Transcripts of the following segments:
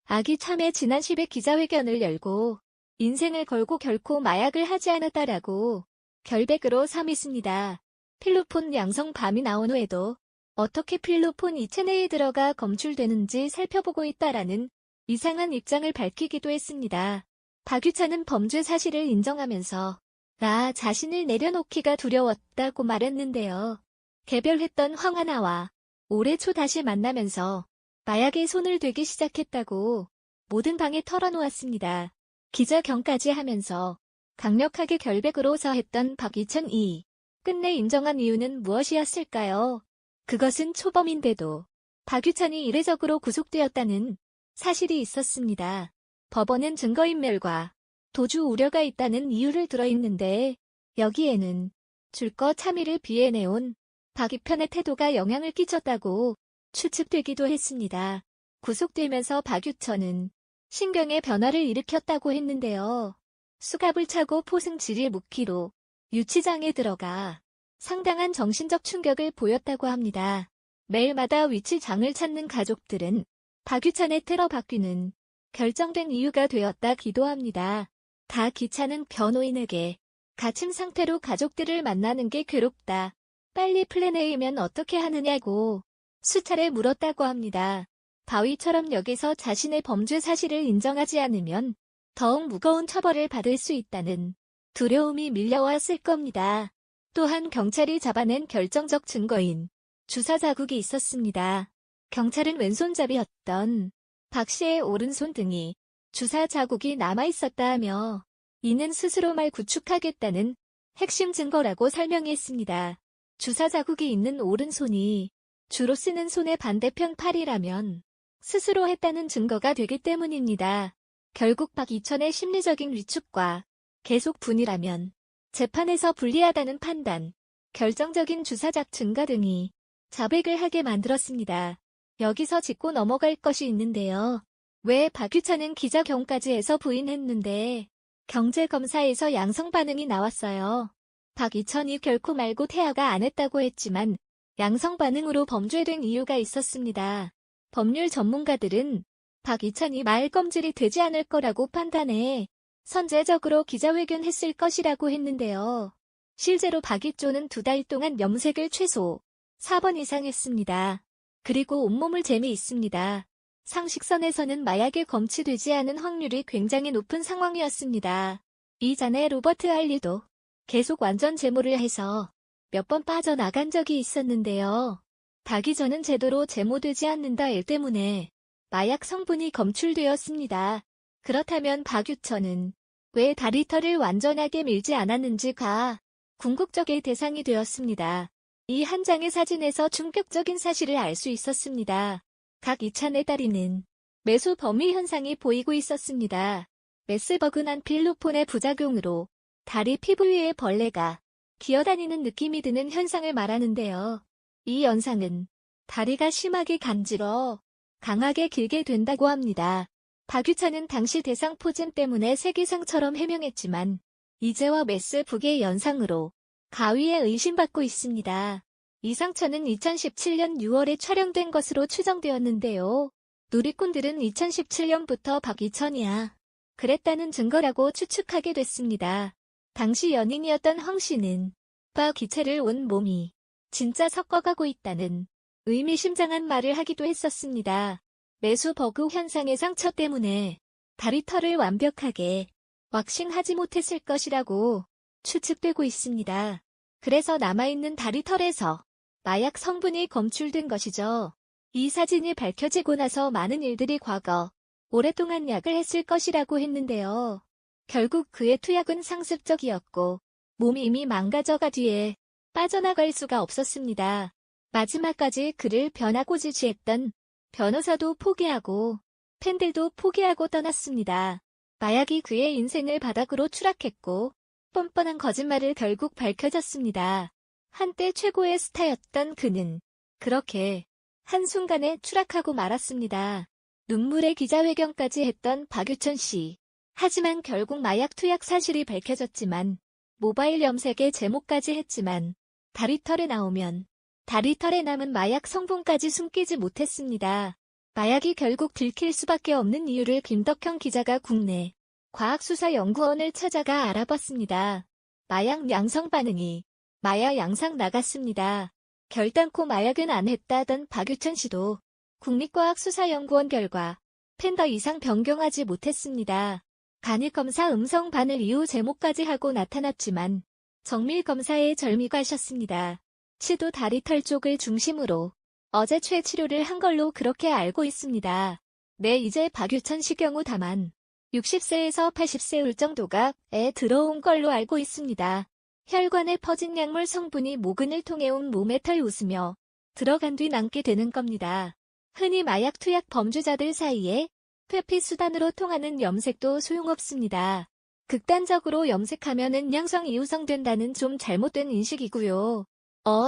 아기 참에 지난 10일 기자회견을 열고 인생을 걸고 결코 마약을 하지 않았다라고 결백으로 삼있습니다. 필로폰 양성밤이 나온 후에도 어떻게 필로폰이 체내에 들어가 검출되는지 살펴보고 있다라는 이상한 입장을 밝히기도 했습니다. 박유찬은 범죄 사실을 인정하면서 나 자신을 내려놓기가 두려웠다고 말했는데요. 개별했던 황하나와 올해 초 다시 만나면서 마약에 손을 대기 시작했다고 모든 방에 털어놓았습니다. 기자경까지 하면서 강력하게 결백으로 했던 박유찬이 끝내 인정한 이유는 무엇이었을까요? 그것은 초범인데도 박유찬이 이례적으로 구속되었다는 사실이 있었습니다. 법원은 증거인멸과 도주 우려가 있다는 이유를 들어있는데 여기에는 줄거 참의를 비해내온 박유 편의 태도가 영향을 끼쳤다고 추측되기도 했습니다. 구속되면서 박유찬은 신경의 변화를 일으켰다고 했는데요. 수갑을 차고 포승지를 묵기로 유치장에 들어가 상당한 정신적 충격을 보였다고 합니다. 매일마다 위치장을 찾는 가족들은 박유찬의 테러 바뀌는 결정된 이유가 되었다 기도합니다. 다 귀찮은 변호인에게 갇힌 상태로 가족들을 만나는 게 괴롭다. 빨리 플랜 A면 어떻게 하느냐고 수차례 물었다고 합니다. 바위처럼 여기서 자신의 범죄 사실을 인정하지 않으면 더욱 무거운 처벌을 받을 수 있다는 두려움이 밀려왔을 겁니다. 또한 경찰이 잡아낸 결정적 증거인 주사 자국이 있었습니다. 경찰은 왼손잡이였던 박 씨의 오른손 등이 주사 자국이 남아있었다 하며 이는 스스로 말 구축하겠다는 핵심 증거라고 설명했습니다. 주사 자국이 있는 오른손이 주로 쓰는 손의 반대편 팔이라면 스스로 했다는 증거가 되기 때문입니다. 결국 박유찬의 심리적인 위축과 계속 분이라면 재판에서 불리하다는 판단, 결정적인 주사작 증가 등이 자백을 하게 만들었습니다. 여기서 짚고 넘어갈 것이 있는데요. 왜 박유찬은 기자경까지 해서 부인했는데 경제검사에서 양성 반응이 나왔어요. 박유찬이 결코 말고 태아가 안 했다고 했지만 양성 반응으로 범죄된 이유가 있었습니다. 법률 전문가들은 박유찬이 말검질이 되지 않을 거라고 판단해 선제적으로 기자회견했을 것이라고 했는데요. 실제로 박유찬은 2달 동안 염색을 최소 4번 이상 했습니다. 그리고 온몸을 재미있습니다. 상식선에서는 마약에 검출되지 않은 확률이 굉장히 높은 상황이었습니다. 이전에 로버트 알리도 계속 완전 제모를 해서 몇 번 빠져나간 적이 있었는데요. 박유찬은 제대로 제모되지 않는다 일 때문에 마약 성분이 검출되었습니다. 그렇다면 박유찬은 왜 다리털을 완전하게 밀지 않았는지가 궁극적의 대상이 되었습니다. 이 한 장의 사진에서 충격적인 사실을 알 수 있었습니다. 박유찬의 다리는 매수 범위 현상이 보이고 있었습니다. 메스버그난 필로폰의 부작용으로 다리 피부 위에 벌레가 기어다니는 느낌이 드는 현상을 말하는데요. 이 현상은 다리가 심하게 간지러 강하게 길게 된다고 합니다. 박유찬은 당시 대상 포진 때문에 세기상처럼 해명했지만 이제와 메스북의 연상으로 가위에 의심받고 있습니다. 이 상처는 2017년 6월에 촬영된 것으로 추정되었는데요. 누리꾼들은 2017년부터 박유찬이야 그랬다는 증거라고 추측하게 됐습니다. 당시 연인이었던 황 씨는 박유찬을 온 몸이 진짜 섞어가고 있다는 의미심장한 말을 하기도 했었습니다. 메스버그 현상의 상처 때문에 다리털을 완벽하게 왁싱하지 못했을 것이라고 추측되고 있습니다. 그래서 남아있는 다리털에서 마약 성분이 검출된 것이죠. 이 사진이 밝혀지고 나서 많은 일들이 과거 오랫동안 약을 했을 것이라고 했는데요. 결국 그의 투약은 상습적이었고 몸이 이미 망가져가 뒤에 빠져나갈 수가 없었습니다. 마지막까지 그를 변하고 지지했던 변호사도 포기하고 팬들도 포기하고 떠났습니다. 마약이 그의 인생을 바닥으로 추락했고 뻔뻔한 거짓말을 결국 밝혀졌습니다. 한때 최고의 스타였던 그는 그렇게 한순간에 추락하고 말았습니다. 눈물의 기자회견까지 했던 박유찬 씨. 하지만 결국 마약 투약 사실이 밝혀졌지만 모바일 염색에 제모까지 했지만 다리털에 나오면 다리털에 남은 마약 성분까지 숨기지 못했습니다. 마약이 결국 들킬 수밖에 없는 이유를 김덕형 기자가 국내 과학수사연구원을 찾아가 알아봤습니다. 마약 양성 반응이 마약 양상 나갔습니다. 결단코 마약은 안 했다던 박유천 씨도 국립과학수사연구원 결과 팬더 이상 변경하지 못했습니다. 간이검사 음성 반응 이후 제모까지 하고 나타났지만 정밀검사에 절미가셨습니다. 치도 다리 털 쪽을 중심으로 어제 최치료를 한 걸로 그렇게 알고 있습니다. 네, 이제 박유천 씨 경우 다만 60세에서 80세 울 정도가 에 들어온 걸로 알고 있습니다. 혈관에 퍼진 약물 성분이 모근을 통해 온 몸에 털 웃으며 들어간 뒤 남게 되는 겁니다. 흔히 마약 투약 범죄자들 사이에 회피 수단으로 통하는 염색도 소용없습니다. 극단적으로 염색하면은 양성 이후성된다는 좀 잘못된 인식이고요.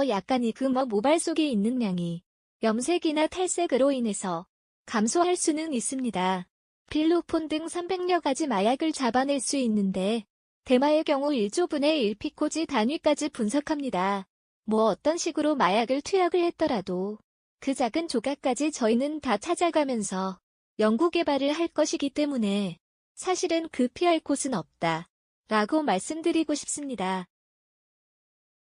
약간이 모발 속에 있는 양이 염색이나 탈색으로 인해서 감소할 수는 있습니다. 필로폰 등 300여 가지 마약을 잡아낼 수 있는데 대마의 경우 1조분의 1피코지 단위까지 분석합니다. 어떤 식으로 마약을 투약을 했더라도 그 작은 조각까지 저희는 다 찾아가면서 연구개발을 할 것이기 때문에 사실은 피할 곳은 없다 라고 말씀드리고 싶습니다.